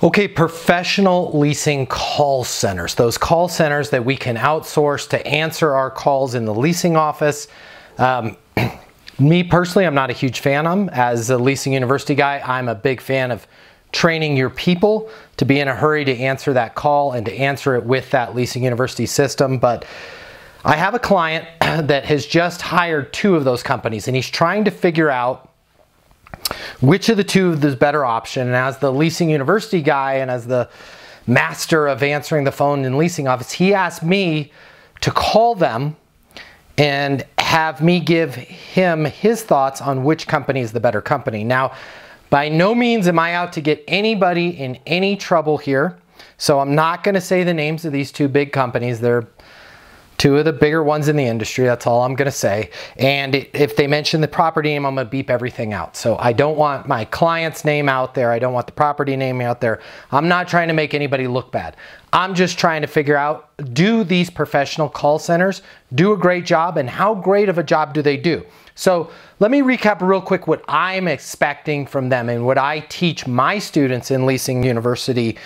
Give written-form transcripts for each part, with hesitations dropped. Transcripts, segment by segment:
Okay, professional leasing call centers. Those call centers that we can outsource to answer our calls in the leasing office. Me personally, I'm not a huge fan of them. As a leasing university guy, I'm a big fan of training your people to be in a hurry to answer that call and to answer it with that leasing university system. But I have a client that has just hired 2 of those companies, and he's trying to figure out which of the 2 is the better option. And as the leasing university guy and as the master of answering the phone in leasing office, he asked me to call them and have me give him his thoughts on which company is the better company. Now, by no means am I out to get anybody in any trouble here, so I'm not going to say the names of these 2 big companies. They're 2 of the bigger ones in the industry, that's all I'm gonna say. And if they mention the property name, I'm gonna beep everything out. So I don't want my client's name out there. I don't want the property name out there. I'm not trying to make anybody look bad. I'm just trying to figure out, do these professional call centers do a great job, and how great of a job do they do? So let me recap real quick what I'm expecting from them and what I teach my students in Leasing University,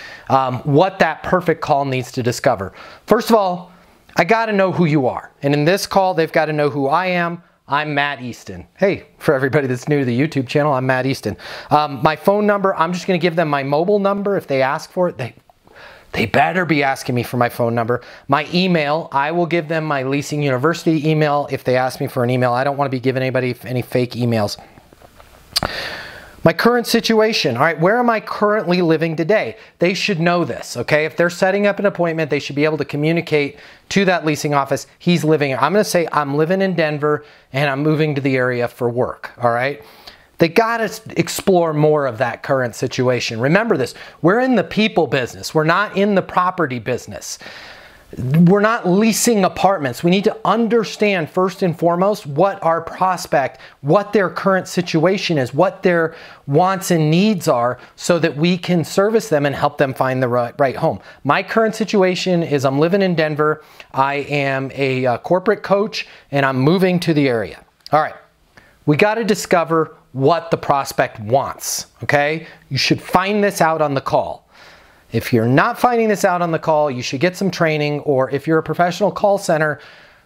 what that perfect call needs to discover. First of all, I got to know who you are. And in this call, they've got to know who I am. I'm Matt Easton. Hey, for everybody that's new to the YouTube channel, I'm Matt Easton. My phone number, I'm just going to give them my mobile number. If they ask for it, they better be asking me for my phone number. My email, I will give them my Leasing University email if they ask me for an email. I don't want to be giving anybody any fake emails. My current situation, all right, where am I currently living today? They should know this, okay? If they're setting up an appointment, they should be able to communicate to that leasing office, he's living here. I'm gonna say I'm living in Denver and I'm moving to the area for work, all right? They gotta explore more of that current situation. Remember this, we're in the people business. We're not in the property business. We're not leasing apartments. We need to understand first and foremost what our prospect, what their current situation is, what their wants and needs are, so that we can service them and help them find the right home. My current situation is I'm living in Denver. I am a corporate coach and I'm moving to the area. All right, we got to discover what the prospect wants, okay? You should find this out on the call. If you're not finding this out on the call, you should get some training, or if you're a professional call center,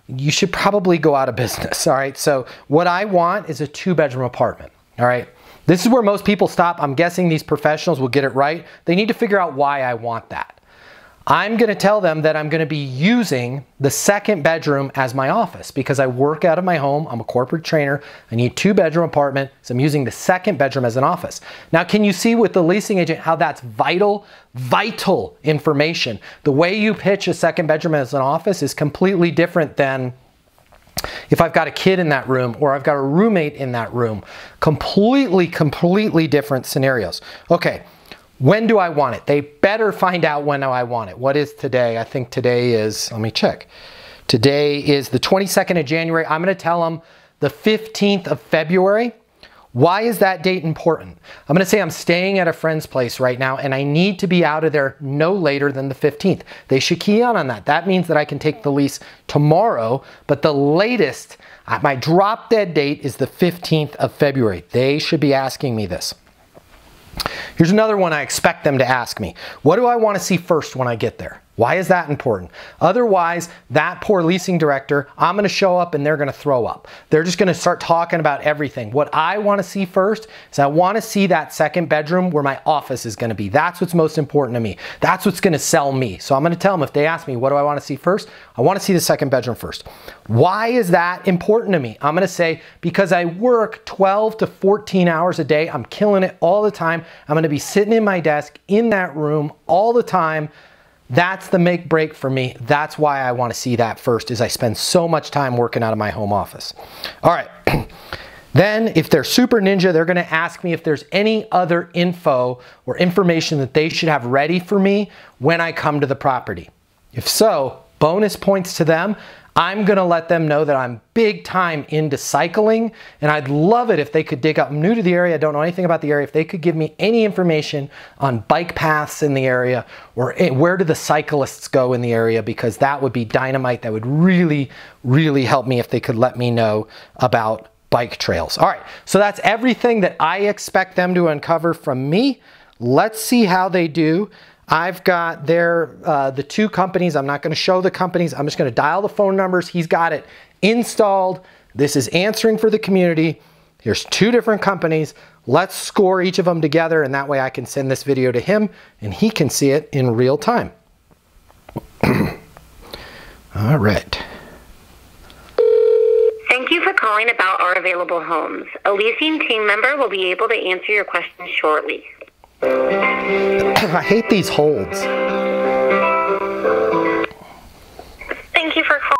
you should probably go out of business, all right? So what I want is a 2-bedroom apartment, all right? This is where most people stop. I'm guessing these professionals will get it right. They need to figure out why I want that. I'm gonna tell them that I'm gonna be using the 2nd bedroom as my office because I work out of my home. I'm a corporate trainer. I need a 2-bedroom apartment, so I'm using the 2nd bedroom as an office. Now, can you see with the leasing agent how that's vital information? The way you pitch a 2nd bedroom as an office is completely different than if I've got a kid in that room or I've got a roommate in that room. Completely different scenarios. Okay. When do I want it? They better find out when I want it. What is today? I think today is, let me check. Today is the 22nd of January. I'm going to tell them the 15th of February. Why is that date important? I'm going to say I'm staying at a friend's place right now and I need to be out of there no later than the 15th. They should key on that. That means that I can take the lease tomorrow, but the latest, my drop dead date is the 15th of February. They should be asking me this. Here's another one I expect them to ask me. What do I want to see first when I get there? Why is that important? Otherwise, that poor leasing director, I'm going to show up and they're going to throw up. They're just going to start talking about everything. What I want to see first is I want to see that 2nd bedroom where my office is going to be. That's what's most important to me. That's what's going to sell me. So I'm going to tell them, if they ask me, what do I want to see first? I want to see the 2nd bedroom first. Why is that important to me? I'm going to say, because I work 12 to 14 hours a day. I'm killing it all the time. I'm going to be sitting in my desk in that room all the time. That's the make break for me. That's why I want to see that first, is I spend so much time working out of my home office. All right. Then if they're super ninja, they're going to ask me if there's any other info or information that they should have ready for me when I come to the property. If so, bonus points to them. I'm going to let them know that I'm big time into cycling, and I'd love it if they could dig up. I'm new to the area, I don't know anything about the area. If they could give me any information on bike paths in the area, or where do the cyclists go in the area, because that would be dynamite. That would really help me if they could let me know about bike trails. All right, so that's everything that I expect them to uncover from me. Let's see how they do. I've got the two companies. I'm not going to show the companies. I'm just going to dial the phone numbers. He's got it installed. This is answering for the community. Here's two different companies. Let's score each of them together, and that way I can send this video to him and he can see it in real time. All right. Thank you for calling about our available homes. A leasing team member will be able to answer your questions shortly. I hate these holds. Thank you for calling.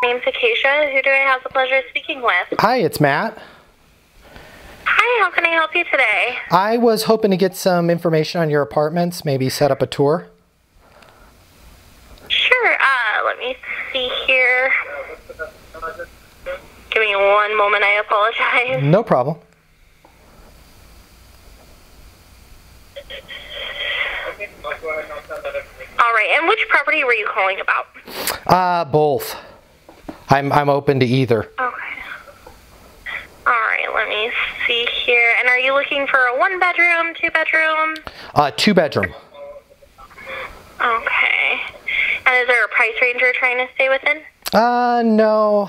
My name's Acacia. Who do I have the pleasure of speaking with? Hi, it's Matt. Hi, how can I help you today? I was hoping to get some information on your apartments, maybe set up a tour. Sure, let me see here. Give me one moment, I apologize. No problem. All right, and which property were you calling about? Both. I'm open to either. Okay. All right, let me see here. And are you looking for a 1-bedroom, 2-bedroom? 2-bedroom. Okay. And is there a price range you're trying to stay within? No.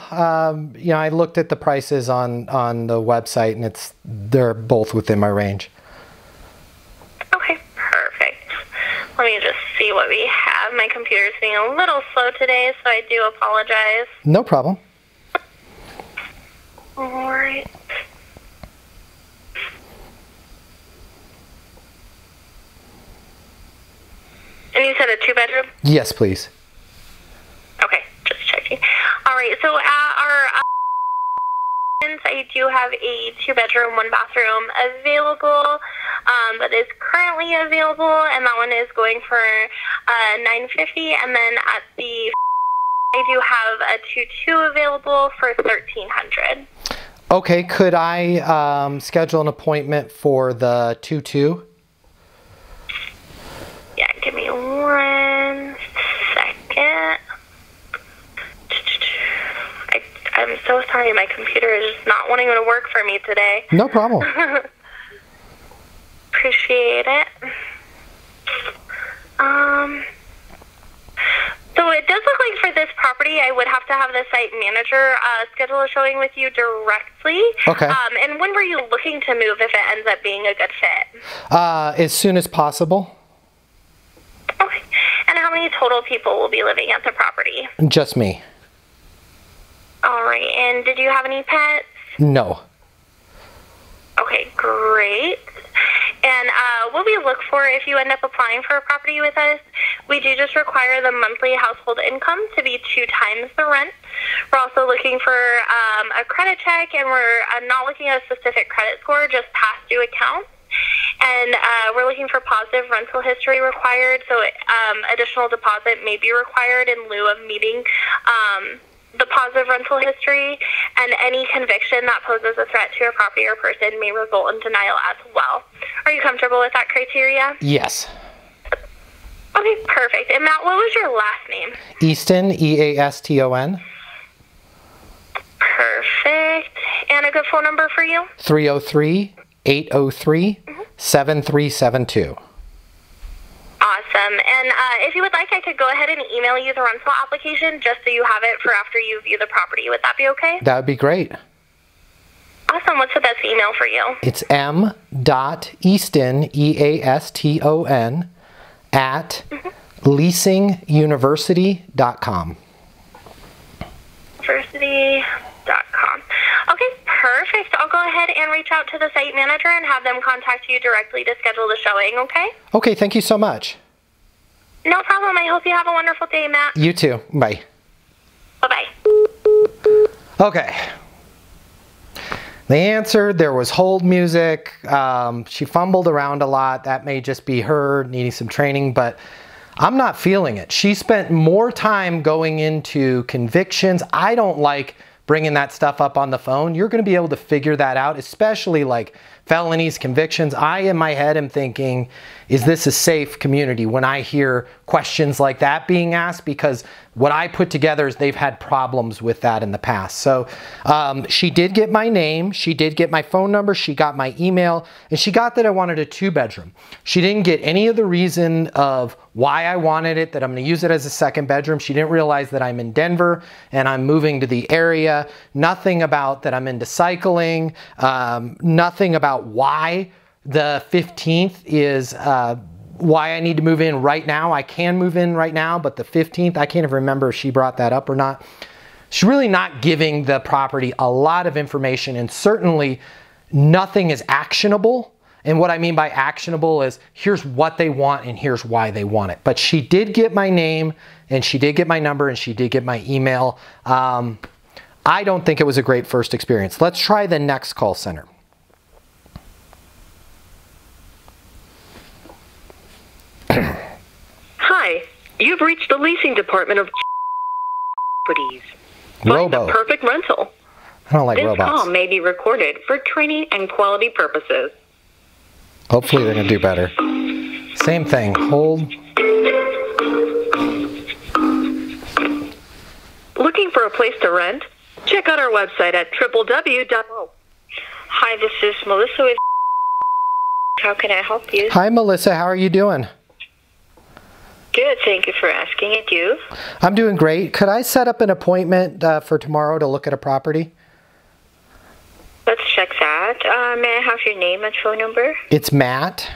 You know, I looked at the prices on the website, and they're both within my range. Okay, perfect. Let me just see what we have. My computer's being a little slow today, so I do apologize. No problem. All right. And you said a 2-bedroom? Yes, please. Okay, just checking. All right, so at our I do have a 2-bedroom, 1-bathroom available that is currently available, and that one is going for $950. And then at the I do have a 2-2 available for $1,300. Okay, could I schedule an appointment for the 2-2? Yeah, give me 1 second. I'm so sorry, my computer is just not wanting to work for me today. No problem. Appreciate it. So it does look like for this property, I would have to have the site manager schedule a showing with you directly. Okay. And when were you looking to move if it ends up being a good fit? As soon as possible. Okay. And how many total people will be living at the property? Just me. All right. And did you have any pets? No. Okay, great. And what we look for if you end up applying for a property with us, we do just require the monthly household income to be 2 times the rent. We're also looking for a credit check, and we're not looking at a specific credit score, just past due accounts. And we're looking for positive rental history required, so additional deposit may be required in lieu of meeting the positive rental history, and any conviction that poses a threat to your property or person may result in denial as well. Are you comfortable with that criteria? Yes. Okay, perfect. And Matt, what was your last name? Easton, E-A-S-T-O-N. Perfect. And a good phone number for you? 303-803-7372. Awesome. And if you would like, I could go ahead and email you the rental application just so you have it for after you view the property. Would that be okay? That would be great. Awesome. What's the best email for you? It's m.easton, E-A-S-T-O-N, at leasinguniversity.com. University.com. Okay, perfect. I'll go ahead and reach out to the site manager and have them contact you directly to schedule the showing, okay? Okay, thank you so much. No problem. I hope you have a wonderful day, Matt. You too. Bye. Bye-bye. Okay. They answered. There was hold music. She fumbled around a lot. That may just be her needing some training, but I'm not feeling it. She spent more time going into convictions. I don't like bringing that stuff up on the phone. You're going to be able to figure that out, especially like felonies, convictions. I, in my head, am thinking, is this a safe community when I hear questions like that being asked? Because what I put together is they've had problems with that in the past. So she did get my name, she did get my phone number, she got my email, and she got that I wanted a 2-bedroom. She didn't get any of the reason of why I wanted it, that I'm going to use it as a 2nd bedroom. She didn't realize that I'm in Denver and I'm moving to the area. Nothing about that I'm into cycling. Nothing about why the 15th is why I need to move in right now. I can move in right now, but the 15th, I can't even remember if she brought that up or not. She's really not giving the property a lot of information, and certainly nothing is actionable. And what I mean by actionable is here's what they want and here's why they want it. But she did get my name, and she did get my number, and she did get my email. I don't think it was a great first experience. Let's try the next call center. Hi, you've reached the leasing department of properties. Find Robo. the perfect rental. I don't like This robots. call may be recorded for training and quality purposes. Hopefully they're going to do better. Same thing. Hold. Looking for a place to rent? Check out our website at www. Hi, this is Melissa with How can I help you? Hi, Melissa. How are you doing? Good, thank you for asking. And you? I'm doing great. Could I set up an appointment for tomorrow to look at a property? Let's check that. May I have your name and phone number? It's Matt.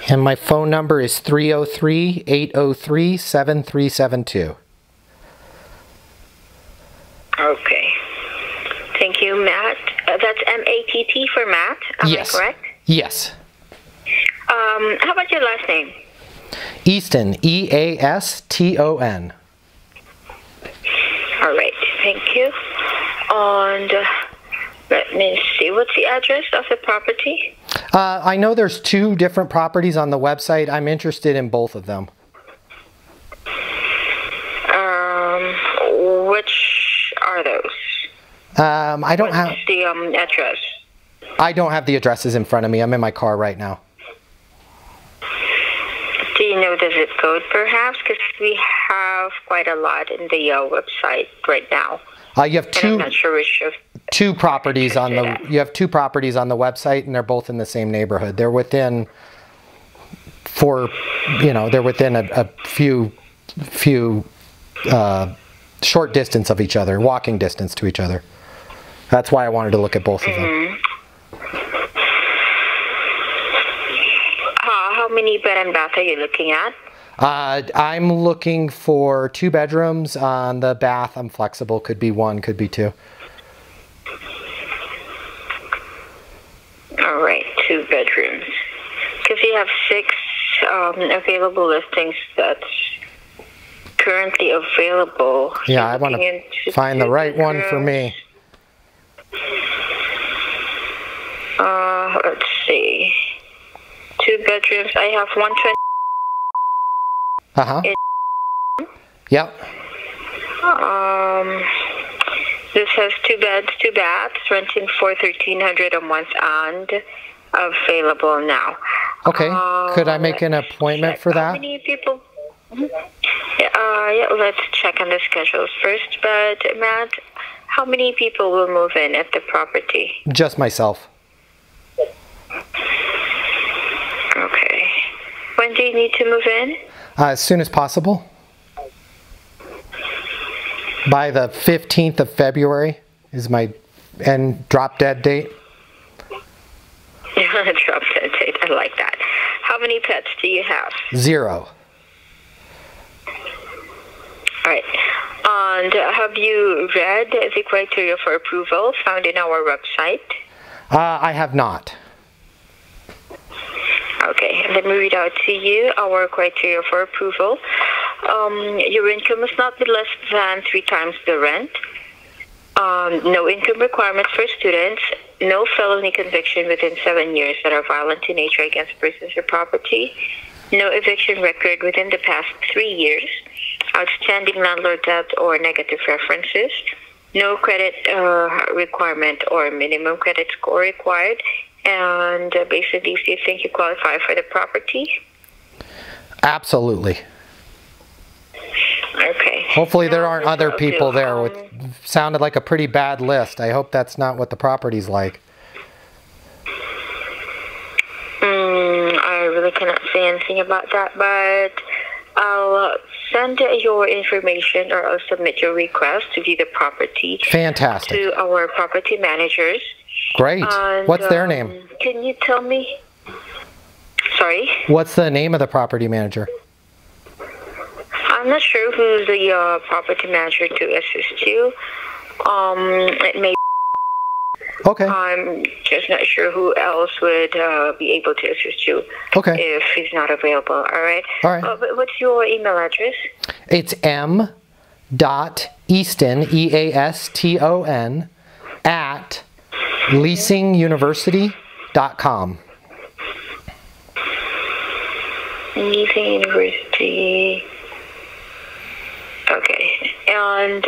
And my phone number is 303-803-7372. Okay. Thank you, Matt. That's M-A-T-T for Matt. Yes. I correct? Yes. How about your last name? Easton. E-A-S-T-O-N. All right. Thank you. And let me see. What's the address of the property? I know there's 2 different properties on the website. I'm interested in both of them. Which are those? I don't have. What's the address? I don't have the addresses in front of me. I'm in my car right now. Do you know the zip code, perhaps? Because we have quite a lot in the website right now. You have I'm not sure which of 2 properties on the. that. You have 2 properties on the website, and they're both in the same neighborhood. They're within they're within a few short distance of each other, walking distance to each other. That's why I wanted to look at both of them. How many bed and bath are you looking at? I'm looking for 2 bedrooms. On the bath, I'm flexible. Could be 1, could be 2. All right, 2 bedrooms. Because you have 6 available listings that's currently available. Yeah, I want to find the right one for me. Let's see. 2 bedrooms. I have 120. Uh-huh. Yep. This has 2 beds, 2 baths, renting for $1,300 a month and available now. Okay. Could I make an appointment for How that? many people? Yeah, let's check on the schedules first. But Matt, how many people will move in at the property? Just myself. Okay. When do you need to move in? As soon as possible. By the 15th of February is my drop dead date. Drop dead date. I like that. How many pets do you have? 0. All right. And have you read the criteria for approval found in our website? I have not. Okay, let me read out to you our criteria for approval. Your income must not be less than 3 times the rent. No income requirements for students. No felony conviction within 7 years that are violent in nature against persons or property. No eviction record within the past 3 years. Outstanding landlord debt or negative references. No credit requirement or minimum credit score required. And basically, do you think you qualify for the property? Absolutely. Okay. Hopefully there aren't other people there. Sounded like a pretty bad list. I hope that's not what the property's like. I really cannot say anything about that, but I'll send your information, or I'll submit your request to view the property. Fantastic. To our property managers. Great. And, what's their name? Can you tell me? Sorry? What's the name of the property manager? I'm not sure who's the property manager to assist you. It may. Okay. I'm just not sure who else would be able to assist you. Okay. If he's not available. All right. All right. But what's your email address? It's m.easton, EASTON, at leasinguniversity.com. Leasing University. Okay. And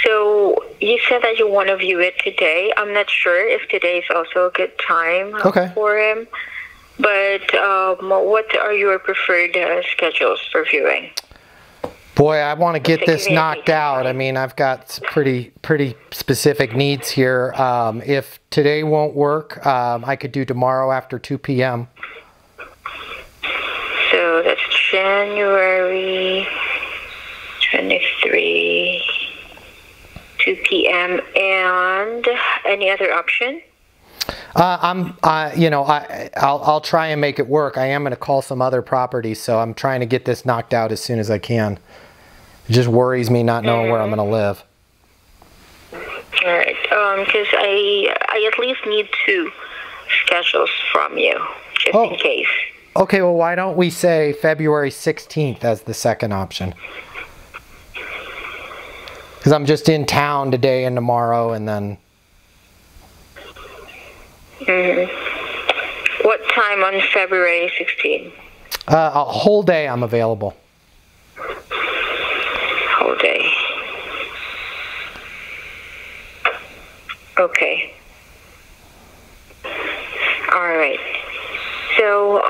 so you said that you want to view it today. I'm not sure if today is also a good time for him. But what are your preferred schedules for viewing? Boy, I want to get this knocked out. I mean, I've got pretty specific needs here. If today won't work, I could do tomorrow after 2 p.m. So that's January 23, 2 p.m. And any other option? I'll try and make it work. I am going to call some other properties, so I'm trying to get this knocked out as soon as I can. It just worries me not knowing where I'm going to live. All right, because I at least need 2 schedules from you, just in case. Okay, well, why don't we say February 16th as the second option? Because I'm just in town today and tomorrow, and then... What time on February 16th? A whole day I'm available. Whole day. Okay. All right. So,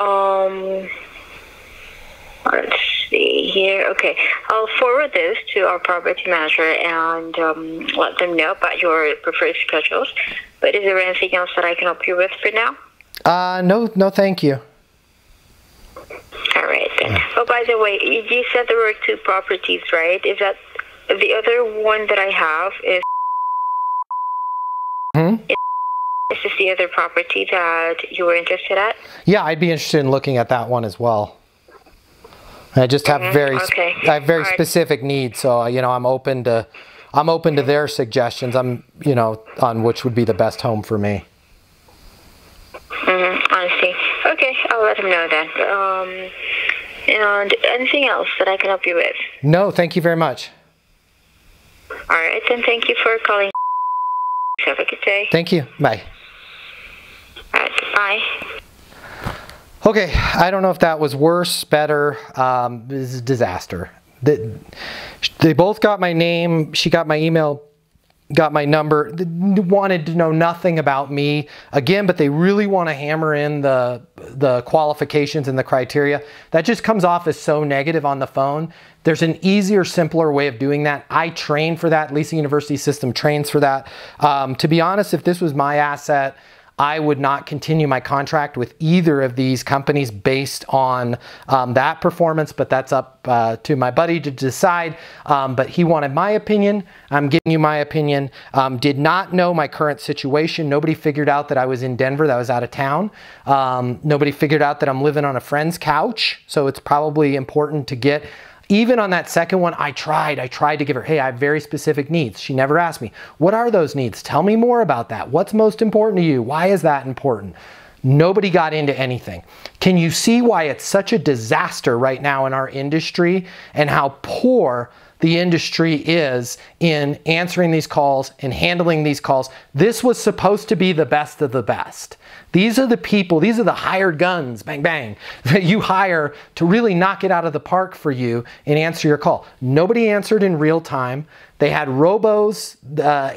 let's see here. Okay, I'll forward this to our property manager and let them know about your preferred schedules. But is there anything else that I can help you with for now? No, thank you. All right, then. Oh, by the way, you said there were 2 properties, right? Is that the other one that I have is... Is this the other property that you were interested at? Yeah, I'd be interested in looking at that one as well. I just have very specific needs, so I'm open to their suggestions. On which would be the best home for me. I see. Okay, I'll let him know then. And anything else that I can help you with? No, thank you very much. All right, then. Thank you for calling. Have a good day. Thank you. Bye. All right, bye. Okay, I don't know if that was worse, better. This is a disaster. They both got my name. She got my email, got my number. They wanted to know nothing about me again, but they really want to hammer in the qualifications and the criteria. That just comes off as so negative on the phone. There's an easier, simpler way of doing that. I train for that. Leasing University system trains for that. To be honest, if this was my asset, I would not continue my contract with either of these companies based on that performance, but that's up to my buddy to decide. But he wanted my opinion. I'm giving you my opinion. Did not know my current situation. Nobody figured out that I was in Denver, that I was out of town. Nobody figured out that I'm living on a friend's couch, so it's probably important to get. Even on that second one, I tried to give her, hey, I have very specific needs. She never asked me, what are those needs? Tell me more about that. What's most important to you? Why is that important? Nobody got into anything. Can you see why it's such a disaster right now in our industry and how poor the industry is in answering these calls and handling these calls. This was supposed to be the best of the best. These are the people, these are the hired guns, bang, bang, that you hire to really knock it out of the park for you and answer your call. Nobody answered in real time. They had robos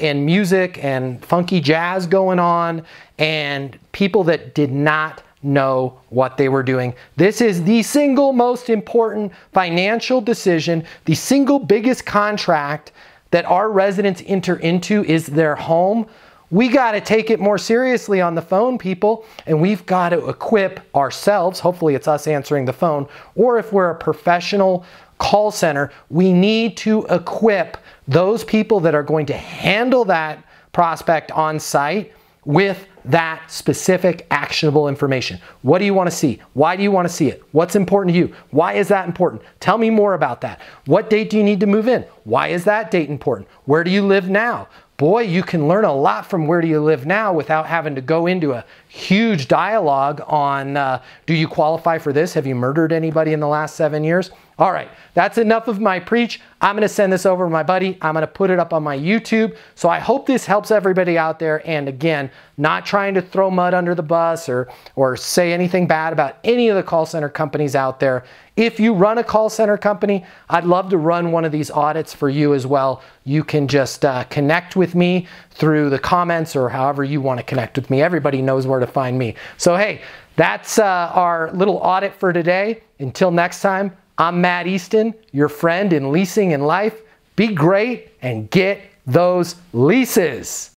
and music and funky jazz going on, and people that did not know what they were doing. This is the single most important financial decision, the single biggest contract that our residents enter into is their home. We got to take it more seriously on the phone, people, and we've got to equip ourselves. Hopefully it's us answering the phone, or if we're a professional call center, we need to equip those people that are going to handle that prospect on site with that specific actionable information. What do you want to see? Why do you want to see it? What's important to you? Why is that important? Tell me more about that. What date do you need to move in? Why is that date important? Where do you live now? Boy, you can learn a lot from where do you live now without having to go into a huge dialogue on do you qualify for this? Have you murdered anybody in the last 7 years? All right, that's enough of my preach. I'm gonna send this over to my buddy. I'm gonna put it up on my YouTube. So I hope this helps everybody out there. And again, not trying to throw mud under the bus or say anything bad about any of the call center companies out there. If you run a call center company, I'd love to run one of these audits for you as well. You can just connect with me through the comments or however you want to connect with me. Everybody knows where to find me. So hey, that's our little audit for today. Until next time, I'm Matt Easton, your friend in leasing and life. Be great and get those leases.